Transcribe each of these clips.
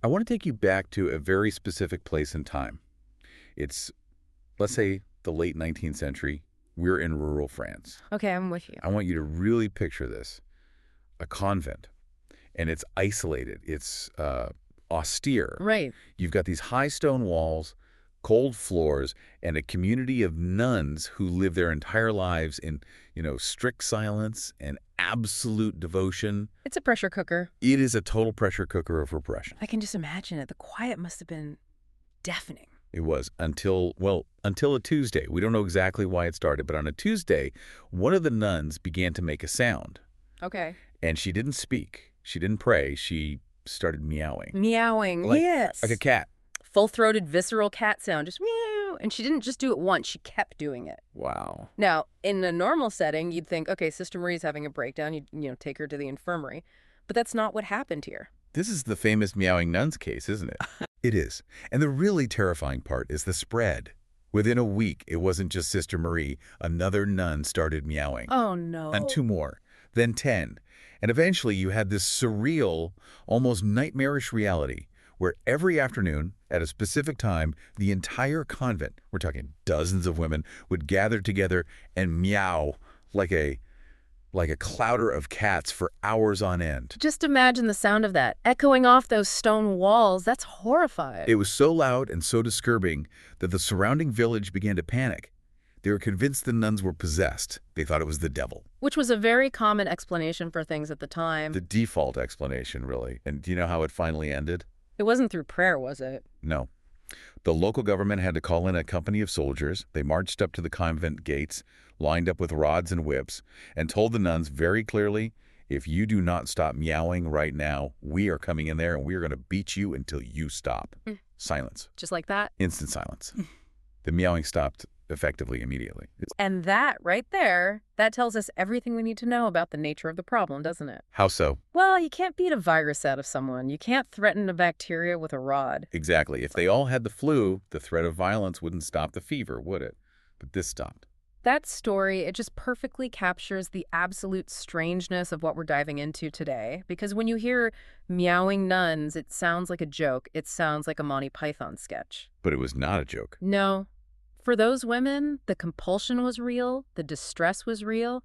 I want to take you back to a very specific place and time. It's, let's say, the late 19th century. We're in rural France. Okay, I'm with you. I want you to really picture this. A convent. And it's isolated. It's austere. Right. You've got these high stone walls, cold floors, and a community of nuns who live their entire lives in, strict silence and absolute devotion. It's a pressure cooker. It is a total pressure cooker of repression. I can just imagine it. The quiet must have been deafening. It was until a Tuesday. We don't know exactly why it started, but on a Tuesday, one of the nuns began to make a sound. Okay. And she didn't speak. She didn't pray. She started meowing. Meowing, yes. Like a cat. Full-throated, visceral cat sound, just meow. And she didn't just do it once, she kept doing it. Wow. Now, in a normal setting, you'd think, okay, Sister Marie's having a breakdown, you'd take her to the infirmary. But that's not what happened here. This is the famous meowing nuns case, isn't it? It is. And the really terrifying part is the spread. Within a week, it wasn't just Sister Marie. Another nun started meowing. Oh, no. And 2 more. Then 10. And eventually you had this surreal, almost nightmarish reality where every afternoon, at a specific time, the entire convent, we're talking dozens of women, would gather together and meow like a clouder of cats for hours on end. Just imagine the sound of that, echoing off those stone walls. That's horrifying. It was so loud and so disturbing that the surrounding village began to panic. They were convinced the nuns were possessed. They thought it was the devil. Which was a very common explanation for things at the time. The default explanation, really. And do you know how it finally ended? It wasn't through prayer, was it? No. The local government had to call in a company of soldiers. They marched up to the convent gates, lined up with rods and whips, and told the nuns very clearly, if you do not stop meowing right now, we are coming in there and we are going to beat you until you stop. Silence. Just like that? Instant silence. The meowing stopped effectively immediately. And that right there, that tells us everything we need to know about the nature of the problem, doesn't it? How so? Well, you can't beat a virus out of someone. You can't threaten a bacteria with a rod. Exactly. If they all had the flu, the threat of violence wouldn't stop the fever, would it? But this stopped. That story, it just perfectly captures the absolute strangeness of what we're diving into today. Because when you hear meowing nuns, it sounds like a joke. It sounds like a Monty Python sketch. But it was not a joke. No. For those women, the compulsion was real, the distress was real.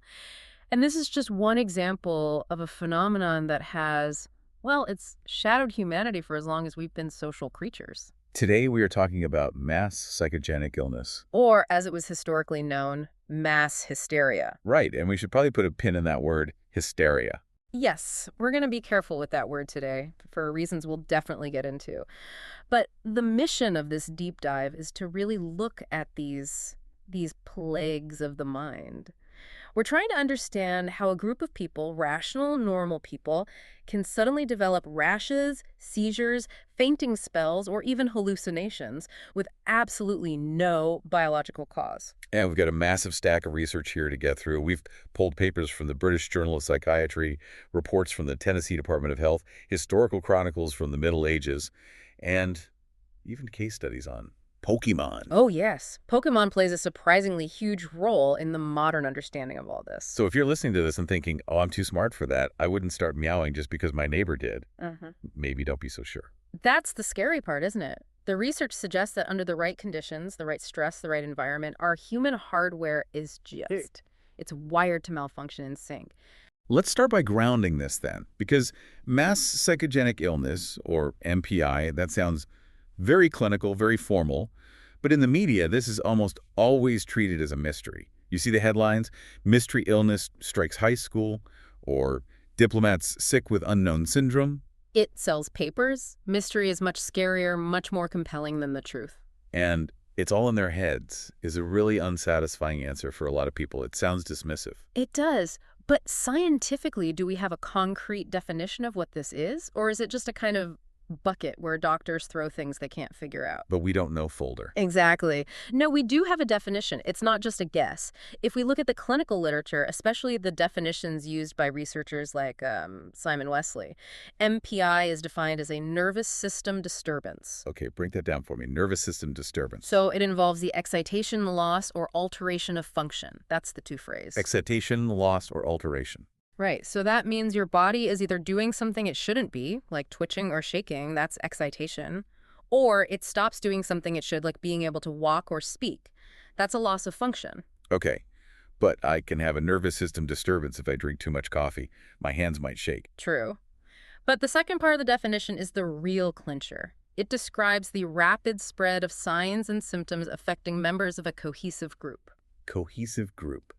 And this is just one example of a phenomenon that has, well, it's shadowed humanity for as long as we've been social creatures. Today we are talking about mass psychogenic illness. Or, as it was historically known, mass hysteria. Right, and we should probably put a pin in that word, hysteria. Yes, we're going to be careful with that word today, for reasons we'll definitely get into. But the mission of this deep dive is to really look at these plagues of the mind. We're trying to understand how a group of people, rational, normal people, can suddenly develop rashes, seizures, fainting spells, or even hallucinations with absolutely no biological cause. And we've got a massive stack of research here to get through. We've pulled papers from the British Journal of Psychiatry, reports from the Tennessee Department of Health, historical chronicles from the Middle Ages, and even case studies on Pokémon. Oh, yes. Pokémon plays a surprisingly huge role in the modern understanding of all this. So if you're listening to this and thinking, oh, I'm too smart for that, I wouldn't start meowing just because my neighbor did, maybe don't be so sure. That's the scary part, isn't it? The research suggests that under the right conditions, the right stress, the right environment, our human hardware is it's wired to malfunction in sync. Let's start by grounding this then, because mass psychogenic illness, or MPI, that sounds very clinical, very formal, but in the media, this is almost always treated as a mystery. You see the headlines, mystery illness strikes high school, or diplomats sick with unknown syndrome. It sells papers. Mystery is much scarier, much more compelling than the truth. And it's all in their heads is a really unsatisfying answer for a lot of people. It sounds dismissive. It does. But scientifically, do we have a concrete definition of what this is? Or is it just a kind of bucket where doctors throw things they can't figure out? But we don't know folder. Exactly. No, we do have a definition. It's not just a guess. If we look at the clinical literature, especially the definitions used by researchers like Simon Wesley, MPI is defined as a nervous system disturbance. Okay, break that down for me. Nervous system disturbance. So it involves the excitation, loss, or alteration of function. That's the two phrases. Excitation, loss, or alteration. Right. So that means your body is either doing something it shouldn't be, like twitching or shaking, that's excitation, or it stops doing something it should, like being able to walk or speak. That's a loss of function. Okay, but I can have a nervous system disturbance if I drink too much coffee. My hands might shake. True. But the second part of the definition is the real clincher. It describes the rapid spread of signs and symptoms affecting members of a cohesive group. Cohesive group.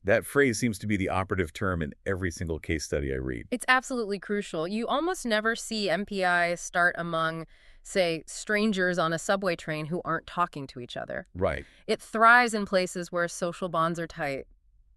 That phrase seems to be the operative term in every single case study I read. It's absolutely crucial. You almost never see MPI start among, say, strangers on a subway train who aren't talking to each other. Right. It thrives in places where social bonds are tight.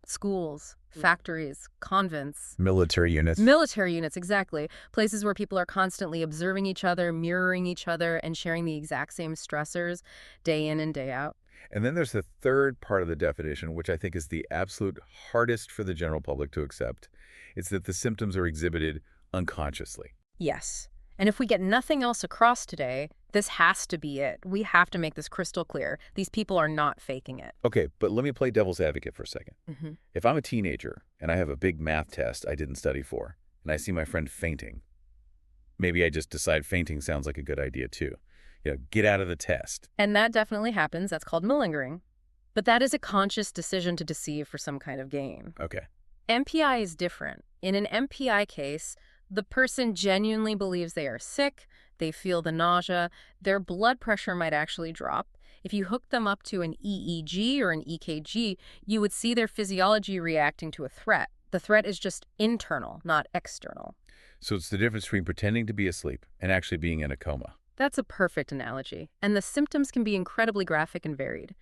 Schools, factories, convents. Military units. Military units, exactly. Places where people are constantly observing each other, mirroring each other, and sharing the exact same stressors day in and day out. And then there's the third part of the definition, which I think is the absolute hardest for the general public to accept. It's that the symptoms are exhibited unconsciously. Yes. And if we get nothing else across today, this has to be it. We have to make this crystal clear. These people are not faking it. Okay, but let me play devil's advocate for a second. Mm-hmm. If I'm a teenager and I have a big math test I didn't study for, and I see my friend fainting, maybe I just decide fainting sounds like a good idea too. Get out of the test. And that definitely happens. That's called malingering. But that is a conscious decision to deceive for some kind of gain. Okay. MPI is different. In an MPI case, the person genuinely believes they are sick, they feel the nausea, their blood pressure might actually drop. If you hook them up to an EEG or an EKG, you would see their physiology reacting to a threat. The threat is just internal, not external. So it's the difference between pretending to be asleep and actually being in a coma. That's a perfect analogy, and the symptoms can be incredibly graphic and varied.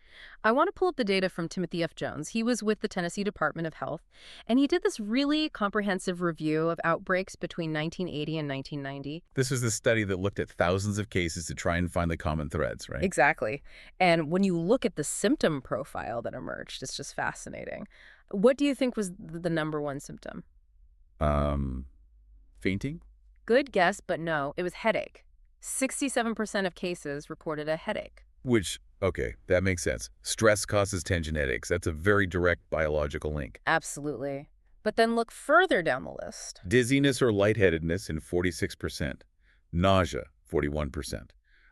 I want to pull up the data from Timothy F. Jones. He was with the Tennessee Department of Health, and he did this really comprehensive review of outbreaks between 1980 and 1990. This is the study that looked at thousands of cases to try and find the common threads, right? Exactly. And when you look at the symptom profile that emerged, it's just fascinating. What do you think was the number one symptom? Fainting? Good guess, but no, it was headache. 67% of cases reported a headache. Which, okay, that makes sense. Stress causes tension headaches. That's a very direct biological link. Absolutely. But then look further down the list. Dizziness or lightheadedness in 46%. Nausea, 41%.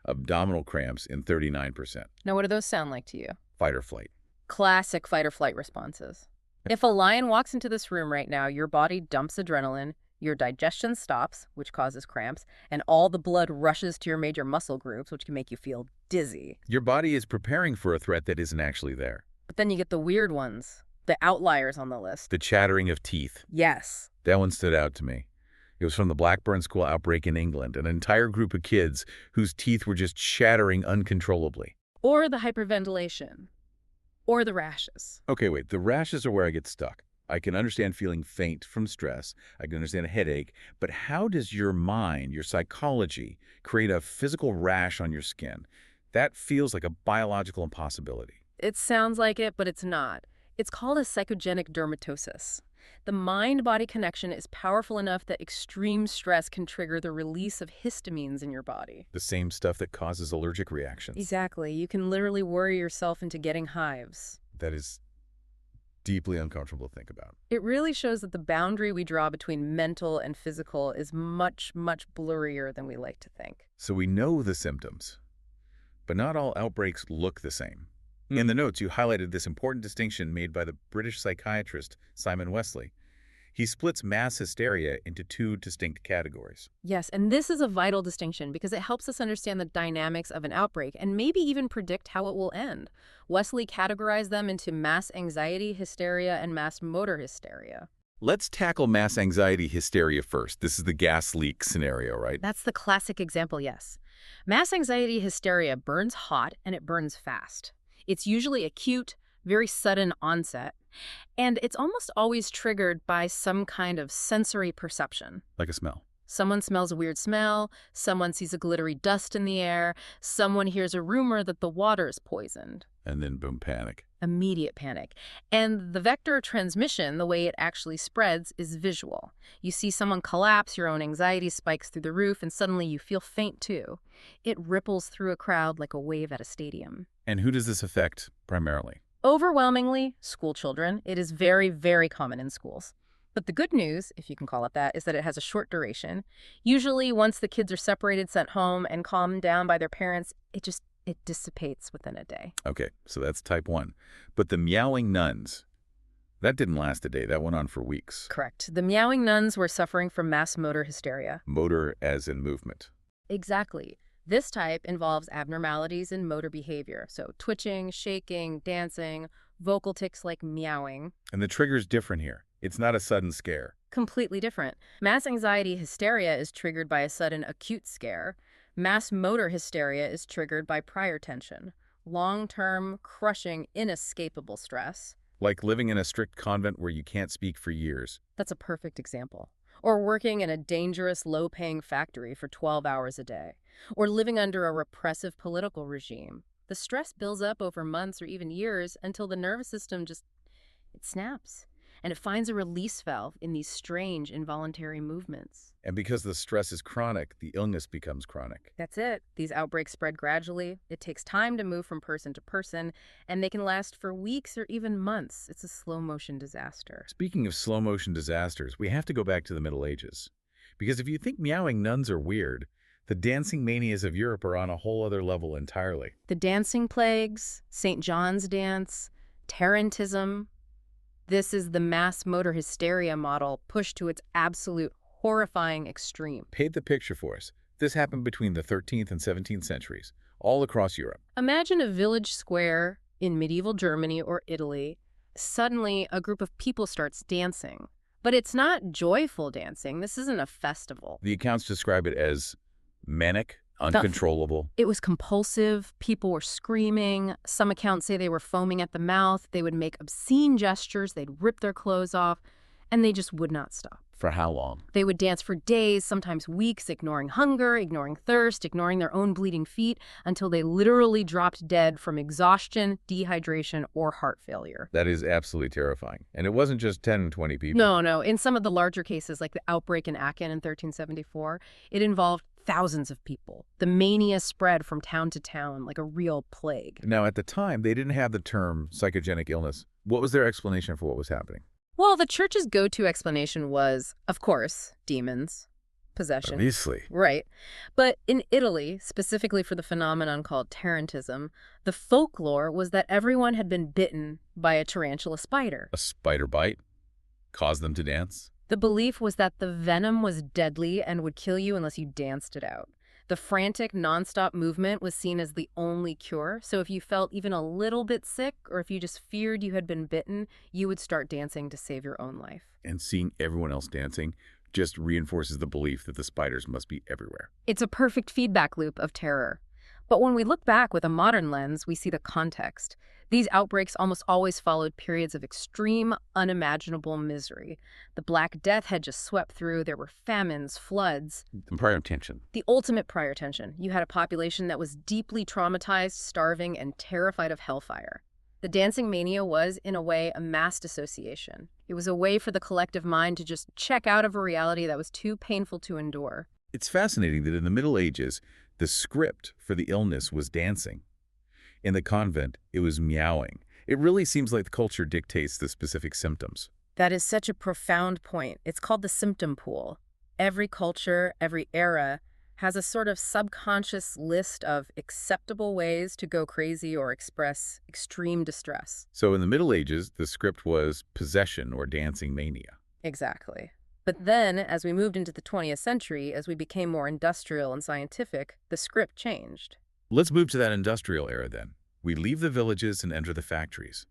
Abdominal cramps in 39%. Now, what do those sound like to you? Fight or flight. Classic fight or flight responses. If a lion walks into this room right now, your body dumps adrenaline, your digestion stops, which causes cramps, and all the blood rushes to your major muscle groups, which can make you feel dizzy. Your body is preparing for a threat that isn't actually there. But then you get the weird ones, the outliers on the list. The chattering of teeth. Yes. That one stood out to me. It was from the Blackburn School outbreak in England, an entire group of kids whose teeth were just chattering uncontrollably. Or the hyperventilation. Or the rashes. Okay, wait, the rashes are where I get stuck. I can understand feeling faint from stress. I can understand a headache. But how does your mind, your psychology, create a physical rash on your skin? That feels like a biological impossibility. It sounds like it, but it's not. It's called a psychogenic dermatosis. The mind-body connection is powerful enough that extreme stress can trigger the release of histamines in your body. The same stuff that causes allergic reactions. Exactly. You can literally worry yourself into getting hives. That is deeply uncomfortable to think about. It really shows that the boundary we draw between mental and physical is much, much blurrier than we like to think. So we know the symptoms, but not all outbreaks look the same. In the notes, you highlighted this important distinction made by the British psychiatrist Simon Wesley. He splits mass hysteria into two distinct categories. Yes, and this is a vital distinction because it helps us understand the dynamics of an outbreak and maybe even predict how it will end. Wesley categorized them into mass anxiety hysteria and mass motor hysteria. Let's tackle mass anxiety hysteria first. This is the gas leak scenario, right? That's the classic example, yes. Mass anxiety hysteria burns hot and it burns fast. It's usually acute, very sudden onset, and it's almost always triggered by some kind of sensory perception. Like a smell. Someone smells a weird smell, someone sees a glittery dust in the air, someone hears a rumor that the water is poisoned. And then boom, panic. Immediate panic. And the vector of transmission, the way it actually spreads, is visual. You see someone collapse, your own anxiety spikes through the roof, and suddenly you feel faint too. It ripples through a crowd like a wave at a stadium. And who does this affect primarily? Overwhelmingly, school children. It is very, very common in schools. But the good news, if you can call it that, is that it has a short duration. Usually, once the kids are separated, sent home, and calmed down by their parents, it dissipates within a day. Okay, so that's type 1. But the meowing nuns, that didn't last a day. That went on for weeks. Correct. The meowing nuns were suffering from mass motor hysteria. Motor as in movement. Exactly. This type involves abnormalities in motor behavior, so twitching, shaking, dancing, vocal tics like meowing. And the trigger's different here. It's not a sudden scare. Completely different. Mass anxiety hysteria is triggered by a sudden acute scare. Mass motor hysteria is triggered by prior tension, long-term, crushing, inescapable stress. Like living in a strict convent where you can't speak for years. That's a perfect example. Or working in a dangerous, low-paying factory for 12 hours a day. Or living under a repressive political regime. The stress builds up over months or even years until the nervous system it snaps. And it finds a release valve in these strange, involuntary movements. And because the stress is chronic, the illness becomes chronic. That's it. These outbreaks spread gradually. It takes time to move from person to person, and they can last for weeks or even months. It's a slow-motion disaster. Speaking of slow-motion disasters, we have to go back to the Middle Ages. Because if you think meowing nuns are weird, the dancing manias of Europe are on a whole other level entirely. The dancing plagues, St. John's dance, Tarantism. This is the mass motor hysteria model pushed to its absolute horrifying extreme. Paint the picture for us. This happened between the 13th and 17th centuries, all across Europe. Imagine a village square in medieval Germany or Italy. Suddenly, a group of people starts dancing. But it's not joyful dancing. This isn't a festival. The accounts describe it as manic, uncontrollable. It was compulsive. People were screaming. Some accounts say they were foaming at the mouth. They would make obscene gestures. They'd rip their clothes off, and they just would not stop. For how long? They would dance for days, sometimes weeks, ignoring hunger, ignoring thirst, ignoring their own bleeding feet, until they literally dropped dead from exhaustion, dehydration, or heart failure. That is absolutely terrifying. And it wasn't just 10 and 20 people. No. In some of the larger cases, like the outbreak in Aachen in 1374, it involved thousands of people. The mania spread from town to town like a real plague. Now, at the time, they didn't have the term psychogenic illness. What was their explanation for what was happening? Well, the church's go-to explanation was, of course, demons, possession. Obviously. Right. But in Italy, specifically for the phenomenon called Tarantism, the folklore was that everyone had been bitten by a tarantula spider. A spider bite caused them to dance? The belief was that the venom was deadly and would kill you unless you danced it out. The frantic, nonstop movement was seen as the only cure, so if you felt even a little bit sick or if you just feared you had been bitten, you would start dancing to save your own life. And seeing everyone else dancing just reinforces the belief that the spiders must be everywhere. It's a perfect feedback loop of terror. But when we look back with a modern lens, we see the context. These outbreaks almost always followed periods of extreme, unimaginable misery. The Black Death had just swept through. There were famines, floods. And prior tension. The ultimate prior tension. You had a population that was deeply traumatized, starving, and terrified of hellfire. The dancing mania was, in a way, a mass dissociation. It was a way for the collective mind to just check out of a reality that was too painful to endure. It's fascinating that in the Middle Ages, the script for the illness was dancing. In the convent, it was meowing. It really seems like the culture dictates the specific symptoms. That is such a profound point. It's called the symptom pool. Every culture, every era, has a sort of subconscious list of acceptable ways to go crazy or express extreme distress. So in the Middle Ages, the script was possession or dancing mania. Exactly. But then, as we moved into the 20th century, as we became more industrial and scientific, the script changed. Let's move to that industrial era then. We leave the villages and enter the factories.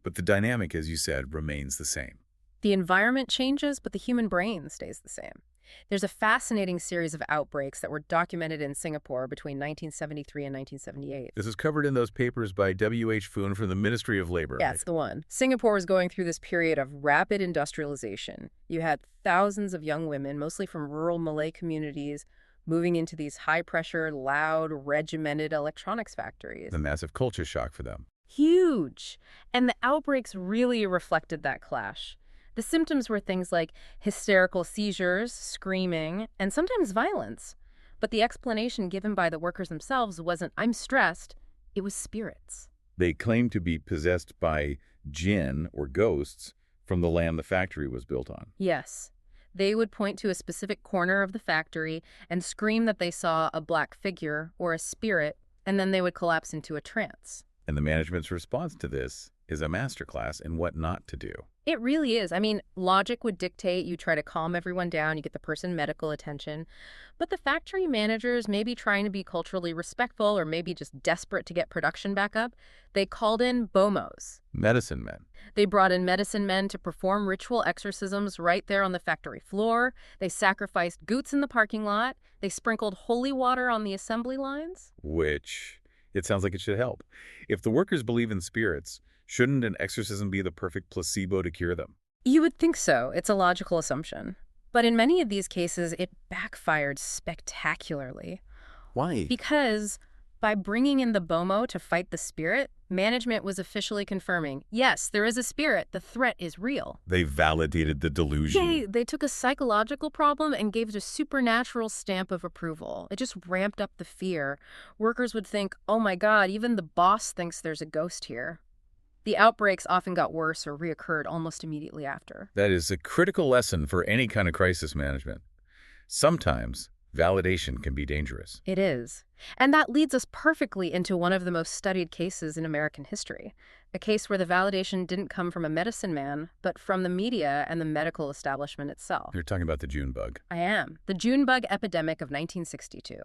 But the dynamic, as you said, remains the same. The environment changes, but the human brain stays the same. There's a fascinating series of outbreaks that were documented in Singapore between 1973 and 1978. This is covered in those papers by W.H. Foon from the Ministry of Labor. Yeah, it's the one. Singapore was going through this period of rapid industrialization. You had thousands of young women, mostly from rural Malay communities, moving into these high-pressure, loud, regimented electronics factories. The massive culture shock for them. Huge. And the outbreaks really reflected that clash. The symptoms were things like hysterical seizures, screaming, and sometimes violence. But the explanation given by the workers themselves wasn't, "I'm stressed." It was spirits. They claimed to be possessed by jinn or ghosts From the land the factory was built on. Yes. They would point to a specific corner of the factory and scream that they saw a black figure or a spirit, and then they would collapse into a trance. And the management's response to this is a masterclass in what not to do. It really is. I mean, logic would dictate you try to calm everyone down, you get the person medical attention. But the factory managers, maybe trying to be culturally respectful or maybe just desperate to get production back up, they called in BOMOs. Medicine men. They brought in medicine men to perform ritual exorcisms right there on the factory floor. They sacrificed goats in the parking lot. They sprinkled holy water on the assembly lines. Which, it sounds like it should help. If the workers believe in spirits, shouldn't an exorcism be the perfect placebo to cure them? You would think so. It's a logical assumption. But in many of these cases, it backfired spectacularly. Why? Because by bringing in the BOMO to fight the spirit, management was officially confirming, yes, there is a spirit, the threat is real. They validated the delusion. They took a psychological problem and gave it a supernatural stamp of approval. It just ramped up the fear. Workers would think, oh my God, even the boss thinks there's a ghost here. The outbreaks often got worse or reoccurred almost immediately after. That is a critical lesson for any kind of crisis management. Sometimes validation can be dangerous. It is. And that leads us perfectly into one of the most studied cases in American history, a case where the validation didn't come from a medicine man, but from the media and the medical establishment itself. You're talking about the June bug. I am. The June bug epidemic of 1962.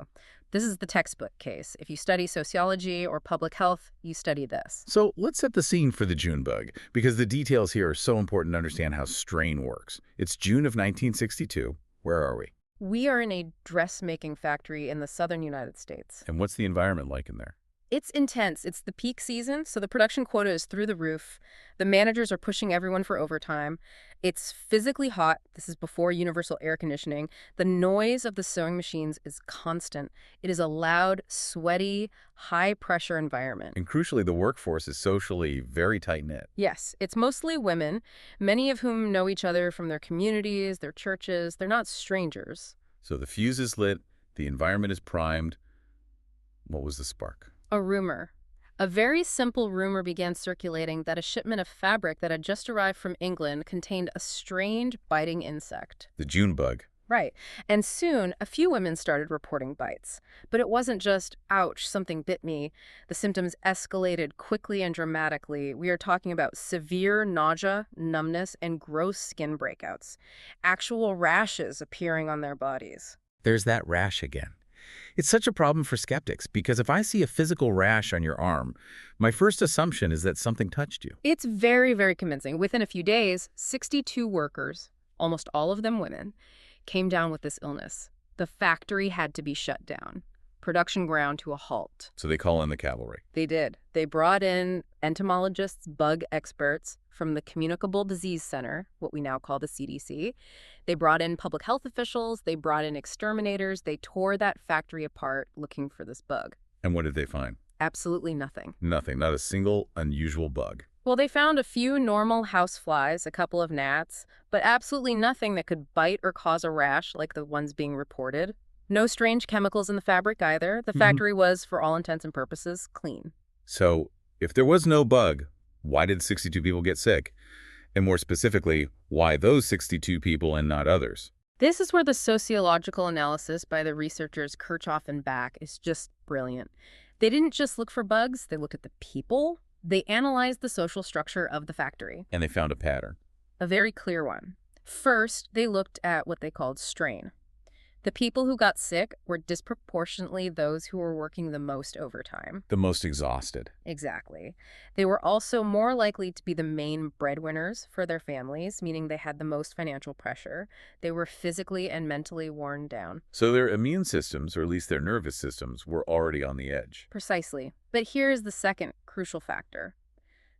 This is the textbook case. If you study sociology or public health, you study this. So let's set the scene for the June bug, because the details here are so important to understand how strain works. It's June of 1962. Where are we? We are in a dressmaking factory in the southern United States. And what's the environment like in there? It's intense. It's the peak season, so the production quota is through the roof. The managers are pushing everyone for overtime. It's physically hot. This is before universal air conditioning. The noise of the sewing machines is constant. It is a loud, sweaty, high-pressure environment. And crucially, the workforce is socially very tight-knit. Yes, it's mostly women, many of whom know each other from their communities, their churches. They're not strangers. So the fuse is lit, the environment is primed. What was the spark? A rumor. A very simple rumor began circulating that a shipment of fabric that had just arrived from England contained a strange biting insect. The June bug. Right. And soon, a few women started reporting bites. But it wasn't just, ouch, something bit me. The symptoms escalated quickly and dramatically. We are talking about severe nausea, numbness, and gross skin breakouts. Actual rashes appearing on their bodies. There's that rash again. It's such a problem for skeptics because if I see a physical rash on your arm, my first assumption is that something touched you. It's very, very convincing. Within a few days, 62 workers, almost all of them women, came down with this illness. The factory had to be shut down. Production ground to a halt. So they call in the cavalry. They did. They brought in entomologists, bug experts from the Communicable Disease Center, what we now call the CDC. They brought in public health officials. They brought in exterminators. They tore that factory apart looking for this bug. And what did they find? Absolutely nothing. Nothing. Not a single unusual bug. Well, they found a few normal house flies, a couple of gnats, but absolutely nothing that could bite or cause a rash like the ones being reported. No strange chemicals in the fabric either. The factory was, for all intents and purposes, clean. So, if there was no bug, why did 62 people get sick? And more specifically, why those 62 people and not others? This is where the sociological analysis by the researchers Kirchhoff and Back is just brilliant. They didn't just look for bugs, they looked at the people. They analyzed the social structure of the factory. And they found a pattern. A very clear one. First, they looked at what they called strain. The people who got sick were disproportionately those who were working the most overtime. The most exhausted. Exactly. They were also more likely to be the main breadwinners for their families, meaning they had the most financial pressure. They were physically and mentally worn down. So their immune systems, or at least their nervous systems, were already on the edge. Precisely. But here's the second crucial factor.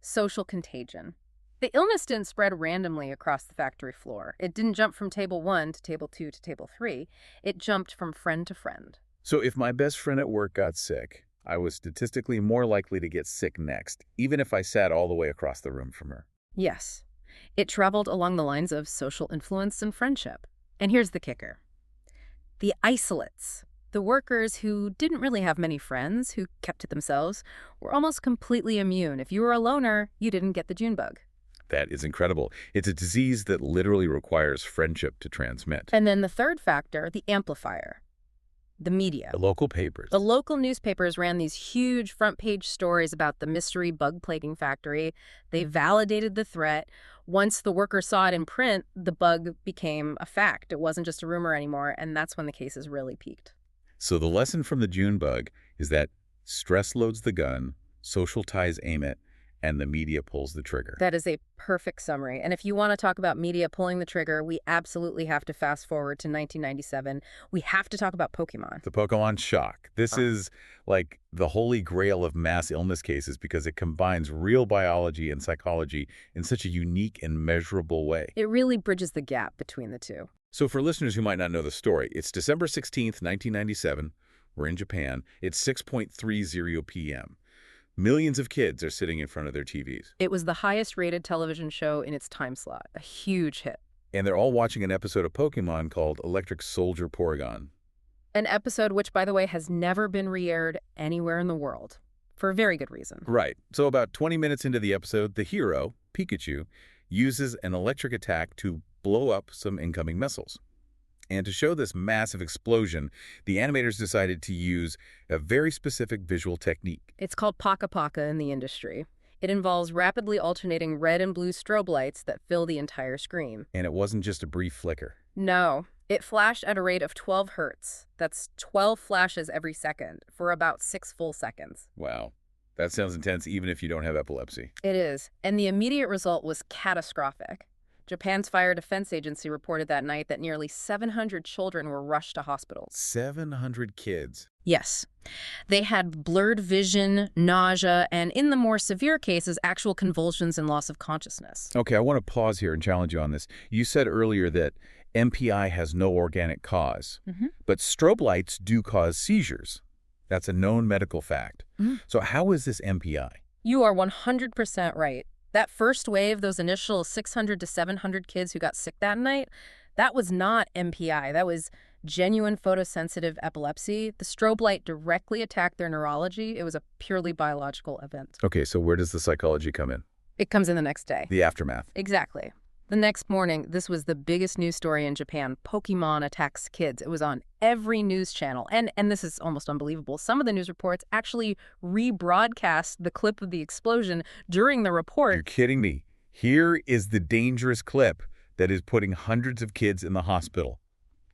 Social contagion. The illness didn't spread randomly across the factory floor. It didn't jump from table 1 to table 2 to table 3. It jumped from friend to friend. So if my best friend at work got sick, I was statistically more likely to get sick next, even if I sat all the way across the room from her. Yes. It traveled along the lines of social influence and friendship. And here's the kicker. The isolates, the workers who didn't really have many friends, who kept to themselves, were almost completely immune. If you were a loner, you didn't get the June bug. That is incredible. It's a disease that literally requires friendship to transmit. And then the third factor, the amplifier, the media. The local papers. The local newspapers ran these huge front-page stories about the mystery bug-plaguing factory. They validated the threat. Once the workers saw it in print, the bug became a fact. It wasn't just a rumor anymore, and that's when the cases really peaked. So the lesson from the June bug is that stress loads the gun, social ties aim it, and the media pulls the trigger. That is a perfect summary. And if you want to talk about media pulling the trigger, we absolutely have to fast forward to 1997. We have to talk about Pokémon. The Pokémon shock. This is like the holy grail of mass illness cases because it combines real biology and psychology in such a unique and measurable way. It really bridges the gap between the two. So for listeners who might not know the story, it's December 16th, 1997. We're in Japan. It's 6:30 p.m. Millions of kids are sitting in front of their TVs. It was the highest-rated television show in its time slot, a huge hit. And they're all watching an episode of Pokémon called Electric Soldier Porygon. An episode which, by the way, has never been re-aired anywhere in the world, for a very good reason. Right. So about 20 minutes into the episode, the hero, Pikachu, uses an electric attack to blow up some incoming missiles. And to show this massive explosion, the animators decided to use a very specific visual technique. It's called Paka in the industry. It involves rapidly alternating red and blue strobe lights that fill the entire screen. And it wasn't just a brief flicker. No, it flashed at a rate of 12 hertz. That's 12 flashes every second for about 6 full seconds. Wow. That sounds intense even if you don't have epilepsy. It is. And the immediate result was catastrophic. Japan's Fire Defense Agency reported that night that nearly 700 children were rushed to hospitals. 700 kids. Yes. They had blurred vision, nausea, and in the more severe cases, actual convulsions and loss of consciousness. Okay, I want to pause here and challenge you on this. You said earlier that MPI has no organic cause, but strobe lights do cause seizures. That's a known medical fact. So how is this MPI? You are 100% right. That first wave, those initial 600 to 700 kids who got sick that night, that was not MPI. That was genuine photosensitive epilepsy. The strobe light directly attacked their neurology. It was a purely biological event. Okay, so where does the psychology come in? It comes in the next day. The aftermath. Exactly. The next morning, this was the biggest news story in Japan. Pokémon attacks kids. It was on every news channel. And this is almost unbelievable. Some of the news reports actually rebroadcast the clip of the explosion during the report. You're kidding me. Here is the dangerous clip that is putting hundreds of kids in the hospital.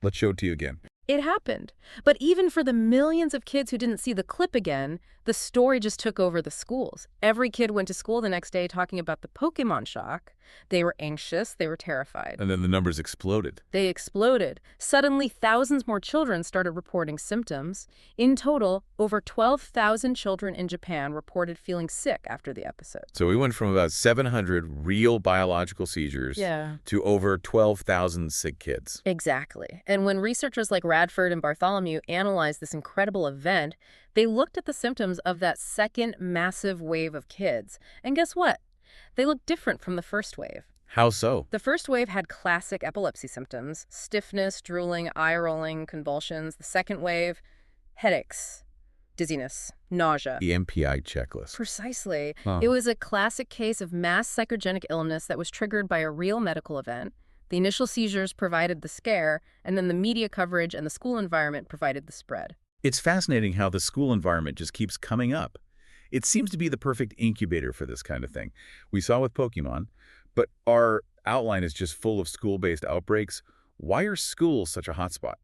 Let's show it to you again. It happened. But even for the millions of kids who didn't see the clip again, the story just took over the schools. Every kid went to school the next day talking about the Pokémon shock. They were anxious. They were terrified. And then the numbers exploded. They exploded. Suddenly, thousands more children started reporting symptoms. In total, over 12,000 children in Japan reported feeling sick after the episode. So we went from about 700 real biological seizures to over 12,000 sick kids. Exactly. And when researchers like Radford and Bartholomew analyzed this incredible event, they looked at the symptoms of that second massive wave of kids. And guess what? They looked different from the first wave. How so? The first wave had classic epilepsy symptoms: stiffness, drooling, eye rolling, convulsions. The second wave, headaches, dizziness, nausea. The MPI checklist. Precisely. It was a classic case of mass psychogenic illness that was triggered by a real medical event. The initial seizures provided the scare, and then the media coverage and the school environment provided the spread. It's fascinating how the school environment just keeps coming up. It seems to be the perfect incubator for this kind of thing. We saw with Pokémon, but our outline is just full of school-based outbreaks. Why are schools such a hotspot?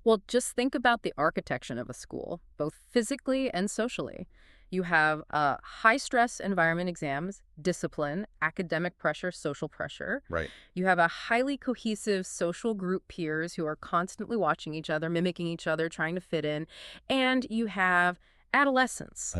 Well, just think about the architecture of a school, both physically and socially. You have high-stress environment exams, discipline, academic pressure, social pressure. Right. You have a highly cohesive social group peers who are constantly watching each other, mimicking each other, trying to fit in. And you have adolescence.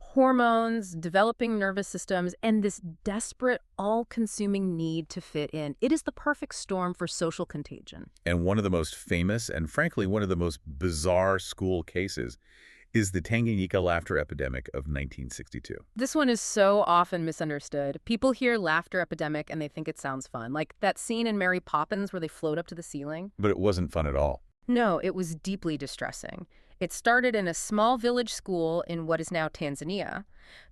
Hormones, developing nervous systems, and this desperate, all-consuming need to fit in. It is the perfect storm for social contagion. And one of the most famous and, frankly, one of the most bizarre school cases is the Tanganyika laughter epidemic of 1962. This one is so often misunderstood. People hear laughter epidemic and they think it sounds fun, like that scene in Mary Poppins where they float up to the ceiling. But it wasn't fun at all. No, it was deeply distressing. It started in a small village school in what is now Tanzania.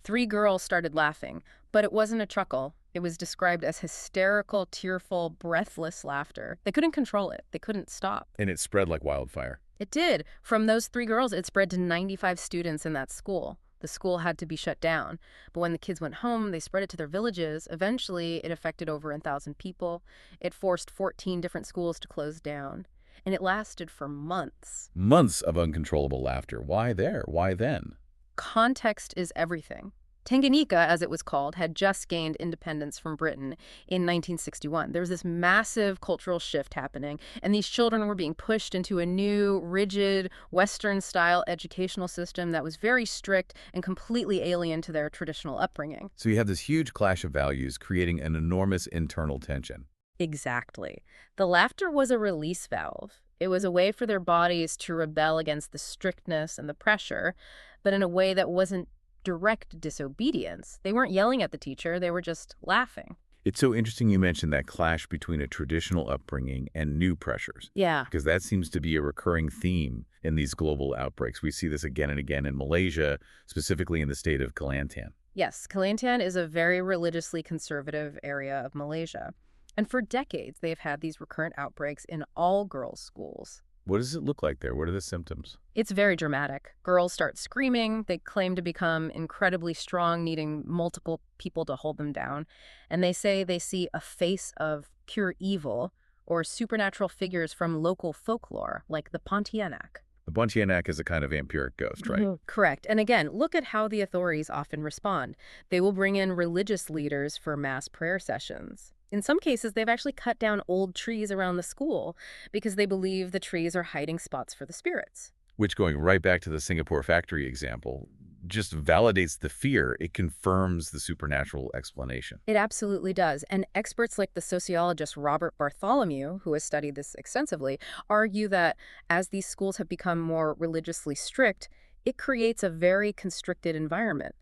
3 girls started laughing, but it wasn't a chuckle. It was described as hysterical, tearful, breathless laughter. They couldn't control it. They couldn't stop. And it spread like wildfire. It did. From those 3 girls, it spread to 95 students in that school. The school had to be shut down. But when the kids went home, they spread it to their villages. Eventually, it affected over 1,000 people. It forced 14 different schools to close down. And it lasted for months. Months of uncontrollable laughter. Why there? Why then? Context is everything. Tanganyika, as it was called, had just gained independence from Britain in 1961. There was this massive cultural shift happening, and these children were being pushed into a new, rigid, Western-style educational system that was very strict and completely alien to their traditional upbringing. So you have this huge clash of values creating an enormous internal tension. Exactly. The laughter was a release valve. It was a way for their bodies to rebel against the strictness and the pressure, but in a way that wasn't direct disobedience. They weren't yelling at the teacher, they were just laughing. It's so interesting you mentioned that clash between a traditional upbringing and new pressures. Yeah. Because that seems to be a recurring theme in these global outbreaks. We see this again and again in Malaysia, specifically in the state of Kelantan. Yes, Kelantan is a very religiously conservative area of Malaysia. And for decades, they've had these recurrent outbreaks in all girls' schools. What does it look like there? What are the symptoms? It's very dramatic. Girls start screaming. They claim to become incredibly strong, needing multiple people to hold them down. And they say they see a face of pure evil or supernatural figures from local folklore, like the Pontianak. The Pontianak is a kind of vampiric ghost, right? Correct. And again, look at how the authorities often respond. They will bring in religious leaders for mass prayer sessions. In some cases, they've actually cut down old trees around the school because they believe the trees are hiding spots for the spirits. Which, going right back to the Singapore factory example, just validates the fear. It confirms the supernatural explanation. It absolutely does. And experts like the sociologist Robert Bartholomew, who has studied this extensively, argue that as these schools have become more religiously strict, it creates a very constricted environment.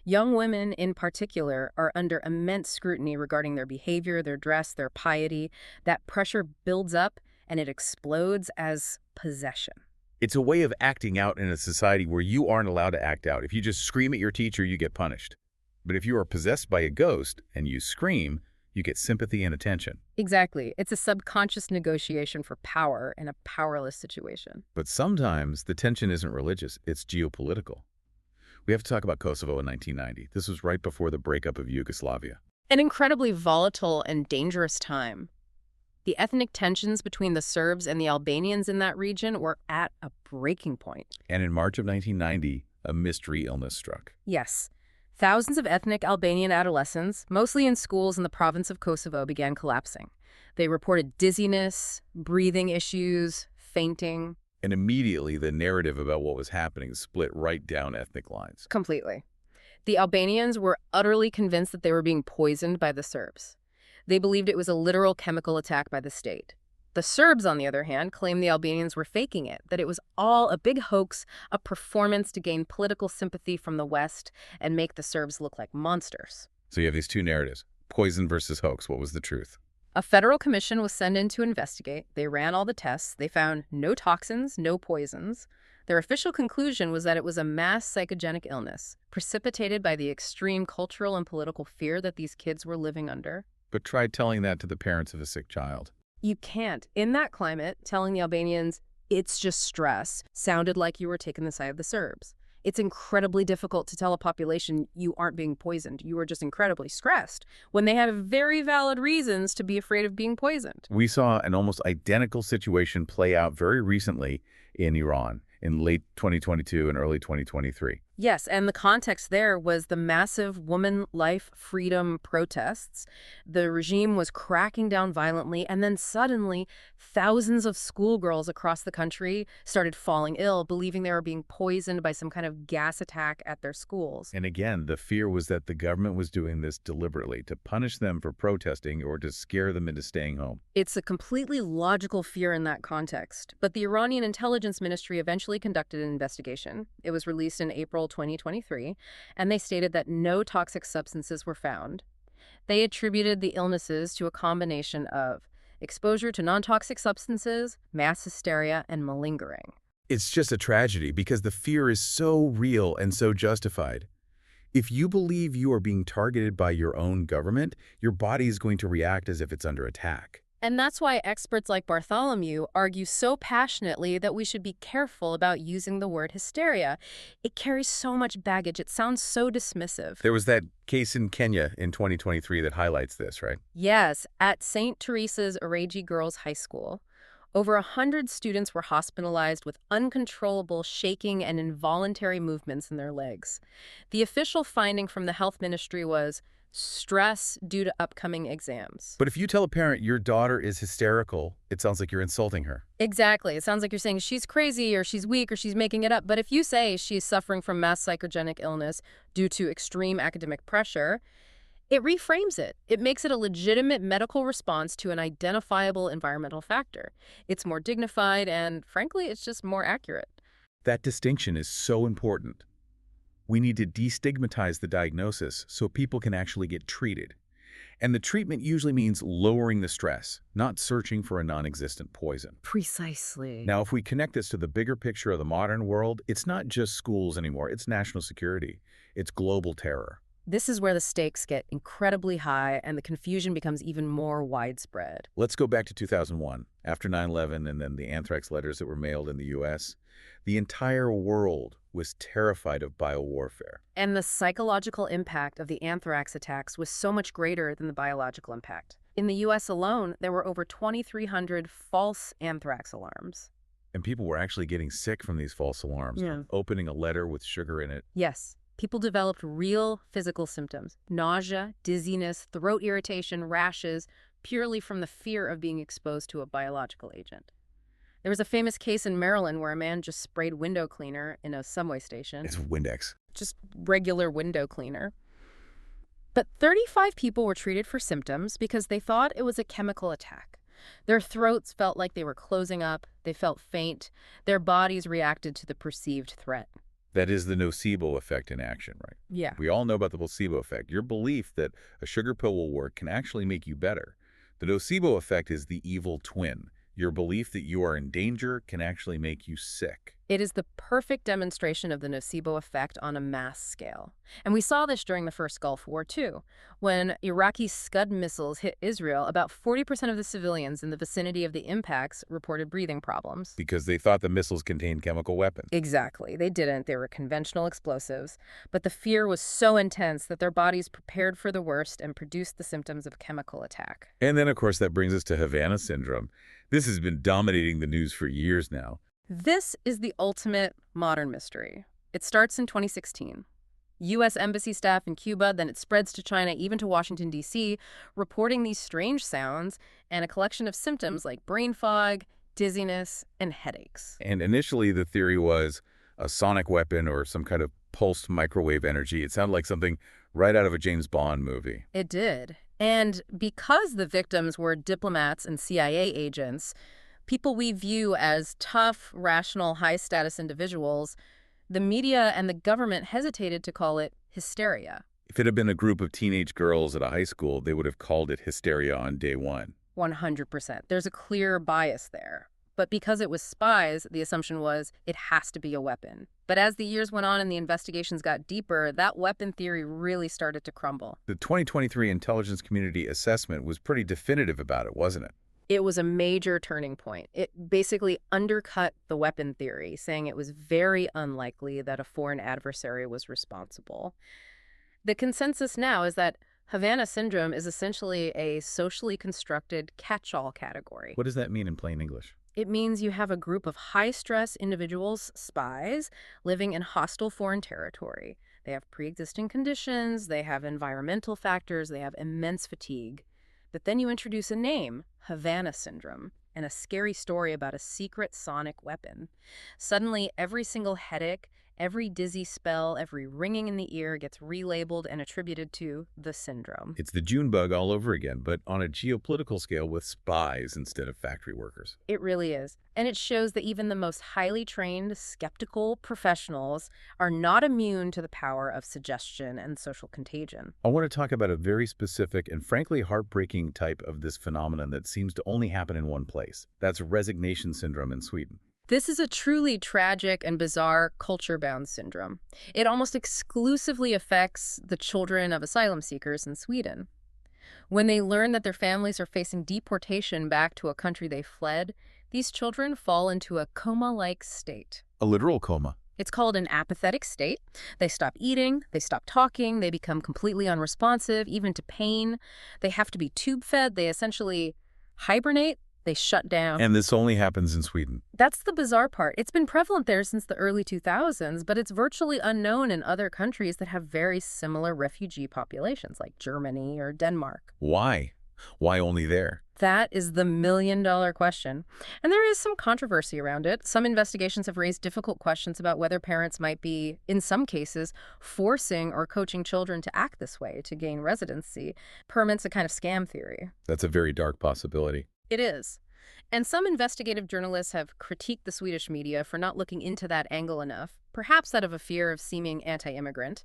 Young women, in particular, are under immense scrutiny regarding their behavior, their dress, their piety. That pressure builds up and it explodes as possession. It's a way of acting out in a society where you aren't allowed to act out. If you just scream at your teacher, you get punished. But if you are possessed by a ghost and you scream, you get sympathy and attention. Exactly. It's a subconscious negotiation for power in a powerless situation. But sometimes the tension isn't religious, it's geopolitical. We have to talk about Kosovo in 1990. This was right before the breakup of Yugoslavia. An incredibly volatile and dangerous time. The ethnic tensions between the Serbs and the Albanians in that region were at a breaking point. And in March of 1990, a mystery illness struck. Yes. Thousands of ethnic Albanian adolescents, mostly in schools in the province of Kosovo, began collapsing. They reported dizziness, breathing issues, fainting. And immediately, the narrative about what was happening split right down ethnic lines. Completely. The Albanians were utterly convinced that they were being poisoned by the Serbs. They believed it was a literal chemical attack by the state. The Serbs, on the other hand, claimed the Albanians were faking it, that it was all a big hoax, a performance to gain political sympathy from the West and make the Serbs look like monsters. So you have these two narratives, poison versus hoax. What was the truth? A federal commission was sent in to investigate. They ran all the tests. They found no toxins, no poisons. Their official conclusion was that it was a mass psychogenic illness, precipitated by the extreme cultural and political fear that these kids were living under. But try telling that to the parents of a sick child. You can't. In that climate, telling the Albanians, it's just stress, sounded like you were taking the side of the Serbs. It's incredibly difficult to tell a population you aren't being poisoned. You are just incredibly stressed when they have very valid reasons to be afraid of being poisoned. We saw an almost identical situation play out very recently in Iran in late 2022 and early 2023. Yes, and the context there was the massive woman life freedom protests. The regime was cracking down violently, and then suddenly thousands of schoolgirls across the country started falling ill, believing they were being poisoned by some kind of gas attack at their schools. And again, the fear was that the government was doing this deliberately to punish them for protesting or to scare them into staying home. It's a completely logical fear in that context, but the Iranian intelligence ministry eventually conducted an investigation. It was released in April 2023, and they stated that no toxic substances were found. They attributed the illnesses to a combination of exposure to non-toxic substances, mass hysteria, and malingering. It's just a tragedy because the fear is so real and so justified. If you believe you are being targeted by your own government, your body is going to react as if it's under attack. And that's why experts like Bartholomew argue so passionately that we should be careful about using the word hysteria. It carries so much baggage. It sounds so dismissive. There was that case in Kenya in 2023 that highlights this, right? Yes, at St. Teresa's Oregi Girls High School, over 100 students were hospitalized with uncontrollable shaking and involuntary movements in their legs. The official finding from the health ministry was stress due to upcoming exams. But if you tell a parent your daughter is hysterical, it sounds like you're insulting her. Exactly. It sounds like you're saying she's crazy or she's weak or she's making it up. But if you say she's suffering from mass psychogenic illness due to extreme academic pressure, it reframes it. It makes it a legitimate medical response to an identifiable environmental factor. It's more dignified and, frankly, it's just more accurate. That distinction is so important. We need to destigmatize the diagnosis so people can actually get treated. And the treatment usually means lowering the stress, not searching for a non-existent poison. Precisely. Now, if we connect this to the bigger picture of the modern world, it's not just schools anymore. It's national security. It's global terror. This is where the stakes get incredibly high and the confusion becomes even more widespread. Let's go back to 2001, after 9/11 and then the anthrax letters that were mailed in the U.S. The entire world was terrified of biowarfare. And the psychological impact of the anthrax attacks was so much greater than the biological impact. In the U.S. alone, there were over 2,300 false anthrax alarms. And people were actually getting sick from these false alarms, opening a letter with sugar in it. Yes. People developed real physical symptoms, nausea, dizziness, throat irritation, rashes, purely from the fear of being exposed to a biological agent. There was a famous case in Maryland where a man just sprayed window cleaner in a subway station. It's Windex. Just regular window cleaner. But 35 people were treated for symptoms because they thought it was a chemical attack. Their throats felt like they were closing up, they felt faint, their bodies reacted to the perceived threat. That is the nocebo effect in action, right? Yeah. We all know about the placebo effect. Your belief that a sugar pill will work can actually make you better. The nocebo effect is the evil twin. Your belief that you are in danger can actually make you sick. It is the perfect demonstration of the nocebo effect on a mass scale. And we saw this during the first Gulf War, too. When Iraqi Scud missiles hit Israel, about 40% of the civilians in the vicinity of the impacts reported breathing problems. Because they thought the missiles contained chemical weapons. Exactly. They didn't. They were conventional explosives. But the fear was so intense that their bodies prepared for the worst and produced the symptoms of chemical attack. And then, of course, that brings us to Havana syndrome. This has been dominating the news for years now. This is the ultimate modern mystery. It starts in 2016. U.S. embassy staff in Cuba, then it spreads to China, even to Washington, D.C., reporting these strange sounds and a collection of symptoms like brain fog, dizziness, and headaches. And initially, the theory was a sonic weapon or some kind of pulsed microwave energy. It sounded like something right out of a James Bond movie. It did. And because the victims were diplomats and CIA agents, people we view as tough, rational, high-status individuals, the media and the government hesitated to call it hysteria. If it had been a group of teenage girls at a high school, they would have called it hysteria on day one. 100%. There's a clear bias there. But because it was spies, the assumption was it has to be a weapon. But as the years went on and the investigations got deeper, that weapon theory really started to crumble. The 2023 intelligence community assessment was pretty definitive about it, wasn't it? It was a major turning point. It basically undercut the weapon theory, saying it was very unlikely that a foreign adversary was responsible. The consensus now is that Havana syndrome is essentially a socially constructed catch-all category. What does that mean in plain English? It means you have a group of high-stress individuals, spies, living in hostile foreign territory. They have pre-existing conditions, they have environmental factors, they have immense fatigue. But then you introduce a name, Havana syndrome, and a scary story about a secret sonic weapon. Suddenly, every single headache, every dizzy spell, every ringing in the ear gets relabeled and attributed to the syndrome. It's the June bug all over again, but on a geopolitical scale with spies instead of factory workers. It really is. And it shows that even the most highly trained, skeptical professionals are not immune to the power of suggestion and social contagion. I want to talk about a very specific and frankly heartbreaking type of this phenomenon that seems to only happen in one place. That's resignation syndrome in Sweden. This is a truly tragic and bizarre culture-bound syndrome. It almost exclusively affects the children of asylum seekers in Sweden. When they learn that their families are facing deportation back to a country they fled, these children fall into a coma-like state. A literal coma. It's called an apathetic state. They stop eating, they stop talking, they become completely unresponsive, even to pain. They have to be tube-fed, they essentially hibernate, they shut down. And this only happens in Sweden. That's the bizarre part. It's been prevalent there since the early 2000s, but it's virtually unknown in other countries that have very similar refugee populations, like Germany or Denmark. Why? Why only there? That is the million-dollar question. And there is some controversy around it. Some investigations have raised difficult questions about whether parents might be, in some cases, forcing or coaching children to act this way to gain residency. Permits a kind of scam theory. That's a very dark possibility. It is. And some investigative journalists have critiqued the Swedish media for not looking into that angle enough, perhaps out of a fear of seeming anti-immigrant.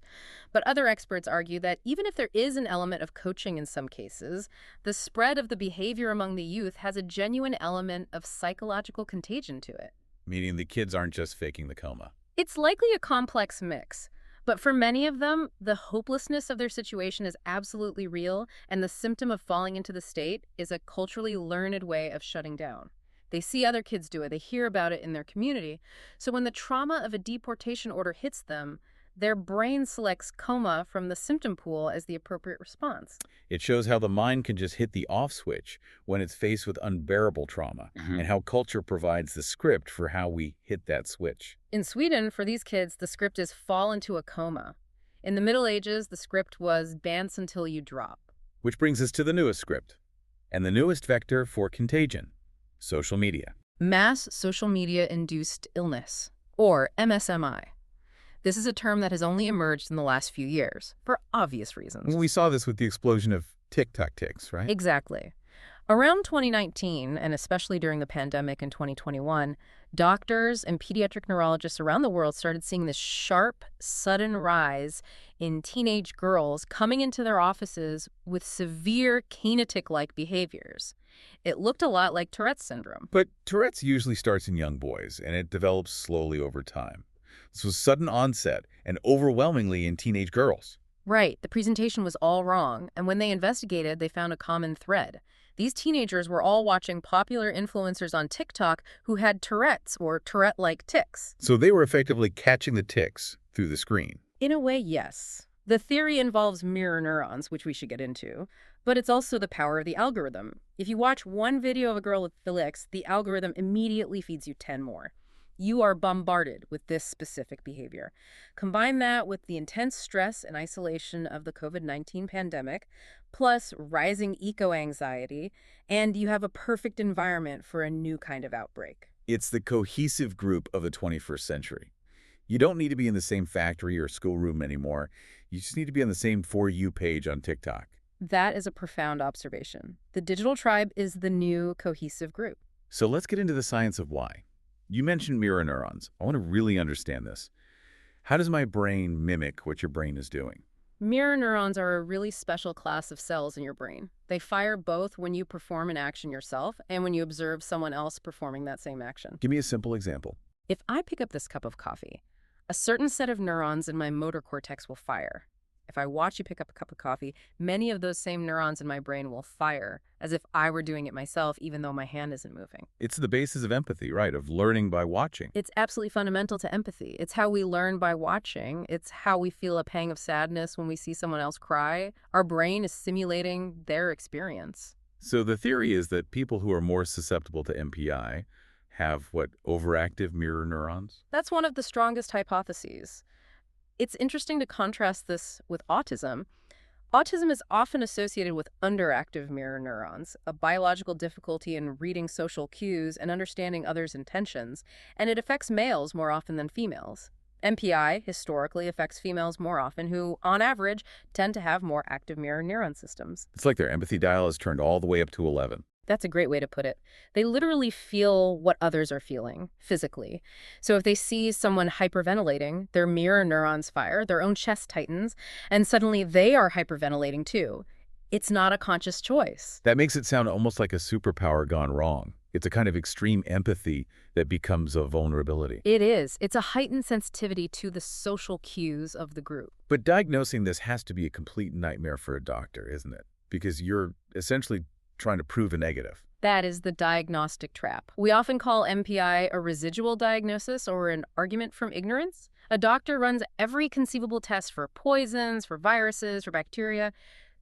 But other experts argue that even if there is an element of coaching in some cases, the spread of the behavior among the youth has a genuine element of psychological contagion to it. Meaning the kids aren't just faking the coma. It's likely a complex mix. But for many of them, the hopelessness of their situation is absolutely real, and the symptom of falling into the state is a culturally learned way of shutting down. They see other kids do it, they hear about it in their community, so when the trauma of a deportation order hits them, their brain selects coma from the symptom pool as the appropriate response. It shows how the mind can just hit the off switch when it's faced with unbearable trauma, and how culture provides the script for how we hit that switch. In Sweden, for these kids, the script is fall into a coma. In the Middle Ages, the script was dance until you drop. Which brings us to the newest script, and the newest vector for contagion: social media. Mass social media-induced illness, or MSMI. This is a term that has only emerged in the last few years, for obvious reasons. We saw this with the explosion of TikTok ticks, right? Exactly. Around 2019, and especially during the pandemic in 2021, doctors and pediatric neurologists around the world started seeing this sharp, sudden rise in teenage girls coming into their offices with severe cane-tic-like behaviors. It looked a lot like Tourette's syndrome. But Tourette's usually starts in young boys, and it develops slowly over time. This was sudden onset, and overwhelmingly in teenage girls. Right. The presentation was all wrong, and when they investigated, they found a common thread. These teenagers were all watching popular influencers on TikTok who had Tourette's or Tourette-like tics. So they were effectively catching the tics through the screen. In a way, yes. The theory involves mirror neurons, which we should get into, but it's also the power of the algorithm. If you watch one video of a girl with tics, the algorithm immediately feeds you 10 more. You are bombarded with this specific behavior. Combine that with the intense stress and isolation of the COVID-19 pandemic, plus rising eco-anxiety, and you have a perfect environment for a new kind of outbreak. It's the cohesive group of the 21st century. You don't need to be in the same factory or schoolroom anymore. You just need to be on the same For You page on TikTok. That is a profound observation. The digital tribe is the new cohesive group. So let's get into the science of why. You mentioned mirror neurons. I want to really understand this. How does my brain mimic what your brain is doing? Mirror neurons are a really special class of cells in your brain. They fire both when you perform an action yourself and when you observe someone else performing that same action. Give me a simple example. If I pick up this cup of coffee, a certain set of neurons in my motor cortex will fire. If I watch you pick up a cup of coffee, many of those same neurons in my brain will fire, as if I were doing it myself, even though my hand isn't moving. It's the basis of empathy, right? Of learning by watching. It's absolutely fundamental to empathy. It's how we learn by watching. It's how we feel a pang of sadness when we see someone else cry. Our brain is simulating their experience. So the theory is that people who are more susceptible to MPI have, overactive mirror neurons? That's one of the strongest hypotheses. It's interesting to contrast this with autism. Autism is often associated with underactive mirror neurons, a biological difficulty in reading social cues and understanding others' intentions, and it affects males more often than females. MPI historically affects females more often, who, on average, tend to have more active mirror neuron systems. It's like their empathy dial is turned all the way up to 11. That's a great way to put it. They literally feel what others are feeling, physically. So if they see someone hyperventilating, their mirror neurons fire, their own chest tightens, and suddenly they are hyperventilating too. It's not a conscious choice. That makes it sound almost like a superpower gone wrong. It's a kind of extreme empathy that becomes a vulnerability. It is. It's a heightened sensitivity to the social cues of the group. But diagnosing this has to be a complete nightmare for a doctor, isn't it? Because you're essentially trying to prove a negative. That is the diagnostic trap. We often call MPI a residual diagnosis or an argument from ignorance. A doctor runs every conceivable test for poisons, for viruses, for bacteria.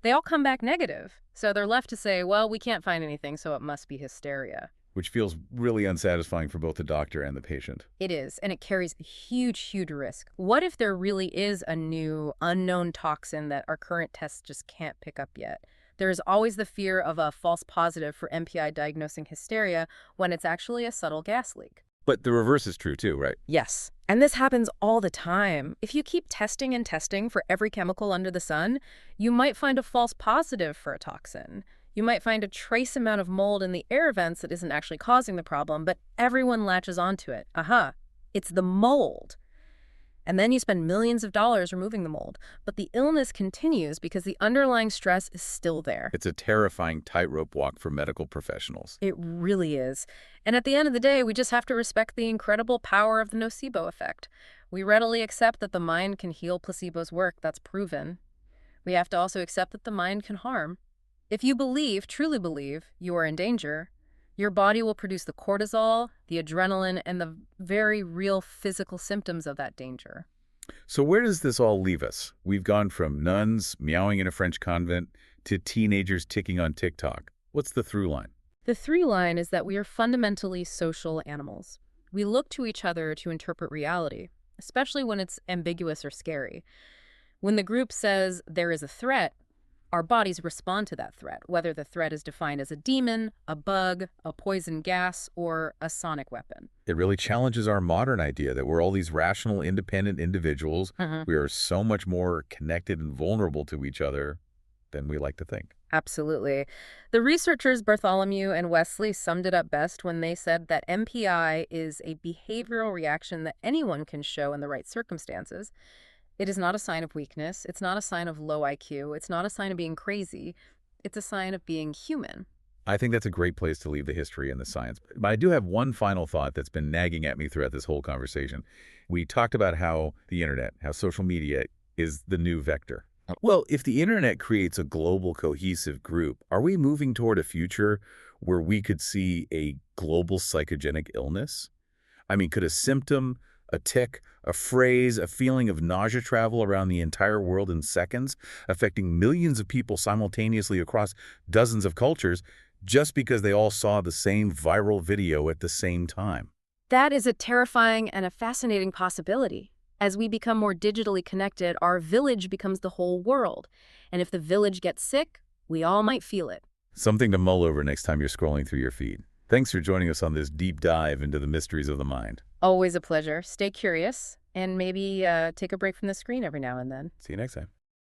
They all come back negative. So they're left to say, well, we can't find anything, so it must be hysteria. Which feels really unsatisfying for both the doctor and the patient. It is, and it carries a huge, huge risk. What if there really is a new, unknown toxin that our current tests just can't pick up yet? There is always the fear of a false positive for MPI diagnosing hysteria when it's actually a subtle gas leak. But the reverse is true too, right? Yes, and this happens all the time. If you keep testing and testing for every chemical under the sun, you might find a false positive for a toxin. You might find a trace amount of mold in the air vents that isn't actually causing the problem, but everyone latches onto it. It's the mold. And then you spend millions of dollars removing the mold. But the illness continues because the underlying stress is still there. It's a terrifying tightrope walk for medical professionals. It really is. And at the end of the day, we just have to respect the incredible power of the nocebo effect. We readily accept that the mind can heal placebo's work. That's proven. We have to also accept that the mind can harm. If you believe, truly believe, you are in danger, your body will produce the cortisol, the adrenaline, and the very real physical symptoms of that danger. So where does this all leave us? We've gone from nuns meowing in a French convent to teenagers ticking on TikTok. What's the through line? The through line is that we are fundamentally social animals. We look to each other to interpret reality, especially when it's ambiguous or scary. When the group says there is a threat, our bodies respond to that threat, whether the threat is defined as a demon, a bug, a poison gas, or a sonic weapon. It really challenges our modern idea that we're all these rational, independent individuals. We are so much more connected and vulnerable to each other than we like to think. Absolutely. The researchers Bartholomew and Wesley summed it up best when they said that MPI is a behavioral reaction that anyone can show in the right circumstances. It is not a sign of weakness. It's not a sign of low IQ. It's not a sign of being crazy. It's a sign of being human. I think that's a great place to leave the history and the science. But I do have one final thought that's been nagging at me throughout this whole conversation. We talked about how the internet, how social media is the new vector. Well, if the internet creates a global cohesive group, are we moving toward a future where we could see a global psychogenic illness? I mean, could a symptom, a tic, a phrase, a feeling of nausea travel around the entire world in seconds, affecting millions of people simultaneously across dozens of cultures just because they all saw the same viral video at the same time? That is a terrifying and a fascinating possibility. As we become more digitally connected, our village becomes the whole world. And if the village gets sick, we all might feel it. Something to mull over next time you're scrolling through your feed. Thanks for joining us on this deep dive into the mysteries of the mind. Always a pleasure. Stay curious and maybe take a break from the screen every now and then. See you next time.